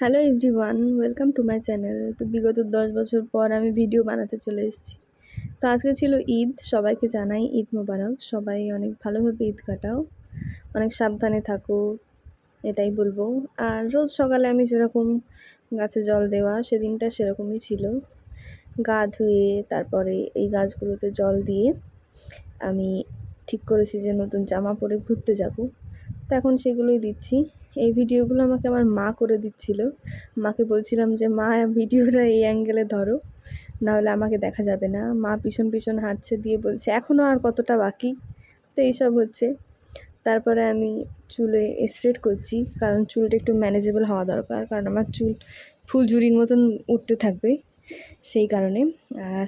Hello everyone, welcome to my channel. তো বিগত 10 বছর পর আমি ভিডিও বানাতে চলে এসেছি। তো আজকে ছিল ঈদ, সবাইকে জানাই ঈদ মোবারক। সবাই অনেক ভালোভাবে ঈদ কাটাও, অনেক সাবধানে থাকো, এটাই বলবো। আর রোজ সকালে আমি যেরকম গাছে জল দেওয়া, সেদিনটা সেরকমই ছিল। গা ধুয়ে তারপরে এই গাছগুলোতে জল দিয়ে আমি ঠিক করেছি যে নতুন জামা পরে ঘুরতে যাব। তো এখন সেগুলোই দিচ্ছি। এই ভিডিওগুলো আমাকে আমার মা করে দিচ্ছিল। মাকে বলছিলাম যে মা, ভিডিওটা এই অ্যাঙ্গেলে ধরো, নাহলে আমাকে দেখা যাবে না। মা পিছন পিছন হাঁটছে, দিয়ে বলছে এখনও আর কতটা বাকি। তো এইসব হচ্ছে। তারপরে আমি চুলে স্ট্রেট করছি, কারণ চুলটা একটু ম্যানেজেবল হওয়া দরকার, কারণ আমার চুল ফুলঝুরির মতন উঠতে থাকবে সেই কারণে। আর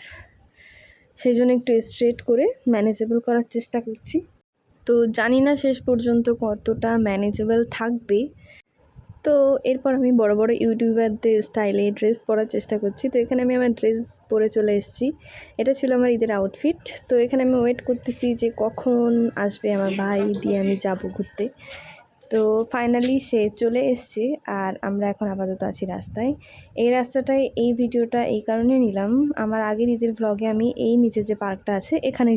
সেই জন্য একটু স্ট্রেট করে ম্যানেজেবল করার চেষ্টা করছি। তো জানি না শেষ পর্যন্ত কতটা ম্যানেজেবল থাকবে। তো এরপর আমি বড় বড় ইউটিউবারদের স্টাইলে ড্রেস পরার চেষ্টা করছি। তো এখানে আমি আমার ড্রেস পরে চলে এসেছি। এটা ছিল আমার ঈদের আউটফিট। তো এখানে আমি ওয়েট করতেছি যে কখন আসবে আমার ভাই, দিয়ে আমি যাব ঘুরতে। তো ফাইনালি সে চলে এসছে, আর আমরা এখন আপাতত আছি রাস্তায়। এই রাস্তাটায় এই ভিডিওটা এই কারণে নিলাম, আমার আগের ঈদের ভ্লগে আমি এই নিচে যে পার্কটা আছে এখানে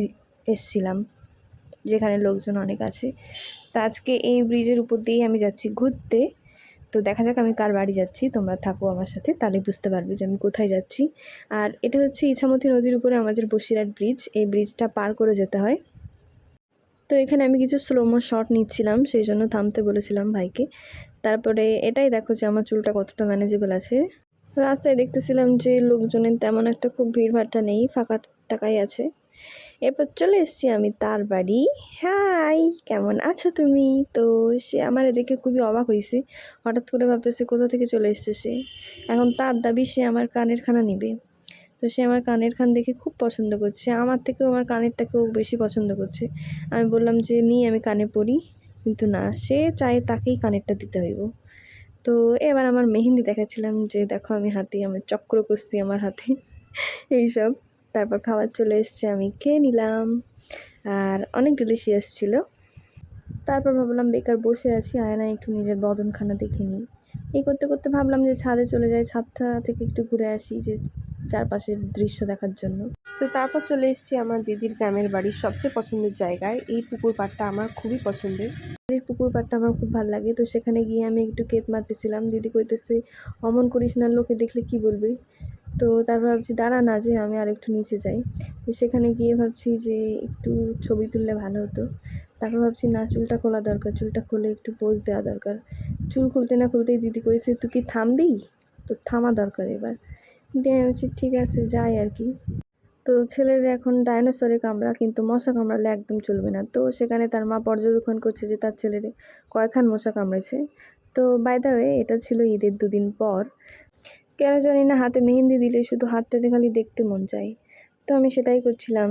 এসছিলাম, যেখানে লোকজন অনেক আছে। তো আজকে এই ব্রিজের উপর দিয়েই আমি যাচ্ছি ঘুরতে। তো দেখা যাক আমি কার বাড়ি যাচ্ছি, তোমরা থাকো আমার সাথে, তাহলে বুঝতে পারবে যে আমি কোথায় যাচ্ছি। আর এটা হচ্ছে ইছামতি নদীর উপরে আমাদের বসিরহাট ব্রিজ। এই ব্রিজটা পার করে যেতে হয়। তো এখানে আমি কিছু স্লোমো শট নিচ্ছিলাম, সেই জন্য থামতে বলেছিলাম ভাইকে। তারপরে এটাই দেখো যে আমার চুলটা কতটা ম্যানেজেবল আছে। রাস্তায় দেখতেছিলাম যে লোকজনের তেমন একটা খুব ভিড়ভাট্টা নেই, ফাঁকা টাকাই আছে। এরপর চলে এসেছি আমি তার বাড়ি। হাই, কেমন আছো তুমি? তো সে আমার দেখে খুবই অবাক হয়েছে। হঠাৎ করে ভাবতেছে কোথা থেকে চলে এসছে সে। এখন তার দাবি সে আমার কানের খানা নিবে। তো সে আমার কানের খান দেখে খুব পছন্দ করছে, আমার থেকেও আমার কানেরটাকেও বেশি পছন্দ করছে। আমি বললাম যে নিই, আমি কানে পরি। কিন্তু না, সে চায় তাকেই কানেরটা দিতে হইব। তো এবার আমার মেহেন্দি দেখাচ্ছিলাম যে দেখো আমি হাতে, আমি চক্র করছি আমার হাতে এইসব। তারপর খাবার চলে এসছে, আমি খেয়ে নিলাম। আর অনেক ডিলিশিয়াস ছিল। তারপর ভাবলাম বেকার বসে আছি, আয়নায় একটু নিজের বদনখানা দেখে নিই। এই করতে করতে ভাবলাম যে ছাদে চলে যাই, ছাদটা থেকে একটু ঘুরে আসি, যে চারপাশের দৃশ্য দেখার জন্য। তো তারপর চলে এসেছি আমার দিদির গ্রামের বাড়ির সবচেয়ে পছন্দের জায়গায়। এই পুকুর পাড়টা আমার খুবই পছন্দের। এই পুকুর পাড়টা আমার খুব ভালো লাগে। তো সেখানে গিয়ে আমি একটু কেত মারতেছিলাম। দিদি কইতেছে অমন করিস না, লোকে দেখলে কি বলবে। তো তারপর ভাবছি দাঁড়া না, যে আমি আর একটু নিচে যাই। তো সেখানে গিয়ে ভাবছি যে একটু ছবি তুললে ভালো হতো। তারপর ভাবছি না, চুলটা খোলা দরকার, চুলটা খুলে একটু পোজ দেওয়া দরকার। চুল খুলতে না খুলতেই দিদি কইছে তুই কি থামবি, তো থামা দরকার এবার। দিয়ে আমি বলছি ঠিক আছে, যাই আর কি। তো ছেলের এখন ডাইনোসরে কামড়া, কিন্তু মশা কামড়ালে একদম চলবে না। তো সেখানে তার মা পর্যবেক্ষণ করছে যে তার ছেলেরে কয়খান মশা কামড়েছে। তো বাই দ্য ওয়ে, এটা ছিল ঈদের 2 দিন পর। কেন জানি না হাতে মেহেন্দি দিলে শুধু হাতটাতে খালি দেখতে মন চায়। তো আমি সেটাই করছিলাম।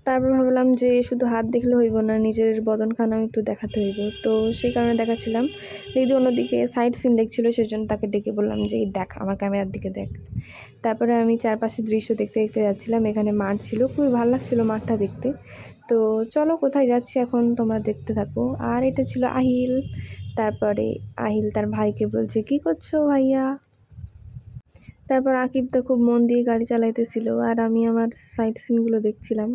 তারপর ভাবলাম যে শুধু হাত দেখলে হইব না, নিজের বদনখানাও একটু দেখাতে হইব। তো সেই কারণে দেখাচ্ছিলাম। দিদি অন্যদিকে সাইড সিন দেখছিল, সেজন্য তাকে ডেকে বললাম যে এই দেখ, আমার ক্যামেরার দিকে দেখ। তারপরে আমি চারপাশের দৃশ্য দেখতে দেখতে যাচ্ছিলাম। এখানে মাঠ ছিল, খুবই ভালো লাগছিল মাঠটা দেখতে। তো চলো কোথায় যাচ্ছি এখন তোমরা দেখতে থাকো। আর এটা ছিল আহিল। তারপরে আহিল তার ভাইকে বলছে কি করছো ভাইয়া। তারপর আকিব তো খুব মন দিয়ে গাড়ি চালাইতেছিল, আর আমি আমার সাইড সিনগুলো দেখছিলাম।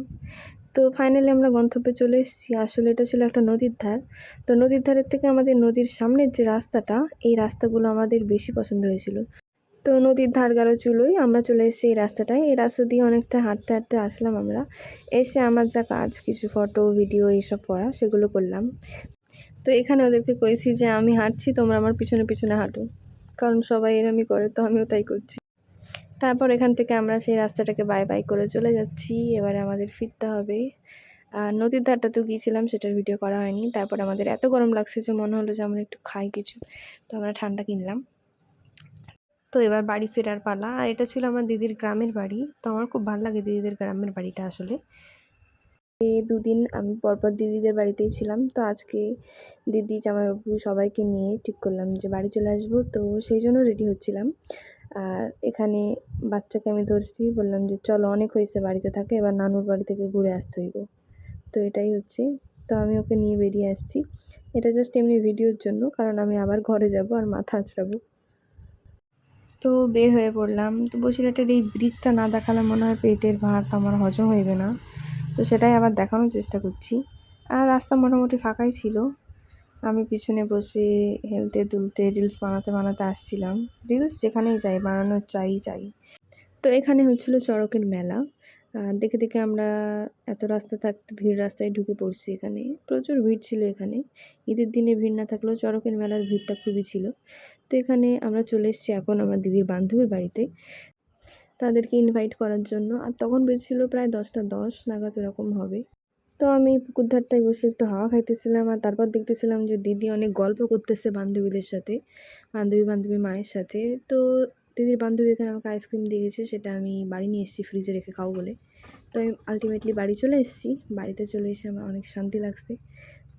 তো ফাইনালি আমরা গন্তব্যে চলে এসেছি। আসলে এটা ছিল একটা নদীর ধার। তো নদীর ধারের থেকে আমাদের নদীর সামনের যে রাস্তাটা, এই রাস্তাগুলো আমাদের বেশি পছন্দ হয়েছিল। তো নদীর ধার গেল চুলোই, আমরা চলে এসেছি এই রাস্তাটায়। এই রাস্তা দিয়ে অনেকটা হাঁটতে হাঁটতে আসলাম আমরা। এসে আমার যা কাজ, কিছু ফটো ভিডিও এইসব করা, সেগুলো করলাম। তো এখানে ওদেরকে কইছি যে আমি হাঁটছি, তোমরা আমার পিছনে পিছনে হাঁটো, কারণ সবাই এরমই করে, তো আমিও তাই করছি। তারপর এখান থেকে আমরা সেই রাস্তাটাকে বাই বাই করে চলে যাচ্ছি। এবারে আমাদের ফিরতে হবে। আর নদীর ধারটাতেও গিয়েছিলাম, সেটার ভিডিও করা হয়নি। তারপর আমাদের এত গরম লাগছে যে মনে হলো যে আমরা একটু খাই কিছু। তো আমরা ঠান্ডা কিনলাম। তো এবার বাড়ি ফেরার পালা। আর এটা ছিল আমার দিদির গ্রামের বাড়ি। তো আমার খুব ভালো লাগে দিদিদের গ্রামের বাড়িটা আসলে। এই 2 দিন আমি পরপর দিদিদের বাড়িতেই ছিলাম। তো আজকে দিদি, জামাইবাবু সবাইকে নিয়ে ঠিক করলাম যে বাড়ি চলে আসবো। তো সেই জন্য রেডি হচ্ছিলাম। আর এখানে বাচ্চাকে আমি ধরছি, বললাম যে চলো অনেক হয়েছে বাড়িতে থাকে, এবার নানুর বাড়ি থেকে ঘুরে আসতে হইব। তো এটাই হচ্ছে। তো আমি ওকে নিয়ে বেরিয়ে আসছি। এটা জাস্ট এমনি ভিডিওর জন্য, কারণ আমি আবার ঘরে যাব আর মাথা আঁচড়াবো। তো বের হয়ে পড়লাম। তো বসিরহাটের এই ব্রিজটা না দেখালে মনে হয় পেটের ভাত আমার হজম হইবে না, তো সেটাই আবার দেখানোর চেষ্টা করছি। আর রাস্তা মোটামুটি ফাঁকাই ছিল। আমি পিছনে বসে হেলতে দুলতে রিলস বানাতে বানাতে আসছিলাম। রিলস যেখানেই যাই বানানোর চাই। তো এখানে হচ্ছিল চড়কের মেলা। দেখে দেখে আমরা এত রাস্তা থাকতে ভিড় রাস্তায় ঢুকে পড়ছি। এখানে প্রচুর ভিড় ছিল এখানে। ঈদের দিনে ভিড় না থাকলেও চড়কের মেলার ভিড়টা খুবই ছিল। তো এখানে আমরা চলে এসেছি এখন আমার দিদির বান্ধবীর বাড়িতে তাদেরকে ইনভাইট করার জন্য। আর তখন বেজেছিল প্রায় 10টা 10 নাগাদ এরকম হবে। তো আমি পুকুর ধারটায় বসে একটু হাওয়া খাইতেছিলাম আর তারপর দেখতেছিলাম যে দিদি অনেক গল্প করতেছে বান্ধবীদের সাথে, বান্ধবীর মায়ের সাথে। তো দিদির বান্ধবী এখানে আমাকে আইসক্রিম দিয়ে গেছে, সেটা আমি বাড়ি নিয়ে এসেছি ফ্রিজে রেখে খাবো বলে। তো আমি আলটিমেটলি বাড়ি চলে এসেছি। বাড়িতে চলে এসে আমার অনেক শান্তি লাগছে।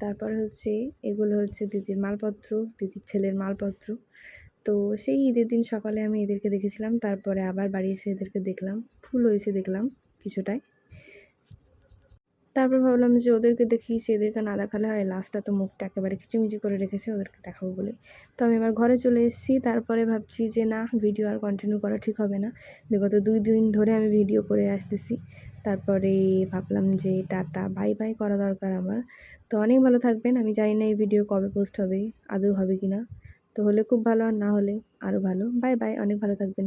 তারপরে হচ্ছে এগুলো হচ্ছে দিদির মালপত্র, দিদির ছেলের মালপত্র। তো সেই ঈদের দিন সকালে আমি এদেরকে দেখেছিলাম, তারপরে আবার বাড়ি এসে এদেরকে দেখলাম। ফুল হয়েছে দেখলাম কিছুটায়। তারপর ভাবলাম যে ওদেরকে দেখিয়েছি, এদেরকে না দেখালে হয়, লাস্টটা তো মুখটা একেবারে খিচিমিচি করে রেখেছে, ওদেরকে দেখাবো বলে। তো আমি আমার ঘরে চলে এসেছি। তারপরে ভাবছি যে না, ভিডিও আর কন্টিনিউ করা ঠিক হবে না। বিগত 2 দিন ধরে আমি ভিডিও করে আসতেছি। তারপরে ভাবলাম যে টাটা বাই বাই করা দরকার আমার। তো অনেক ভালো থাকবেন। আমি জানি না এই ভিডিও কবে পোস্ট হবে, আদৌ হবে কি না। তো হলে খুব ভালো, আর না হলে আরও ভালো। বাই বাই, অনেক ভালো থাকবেন।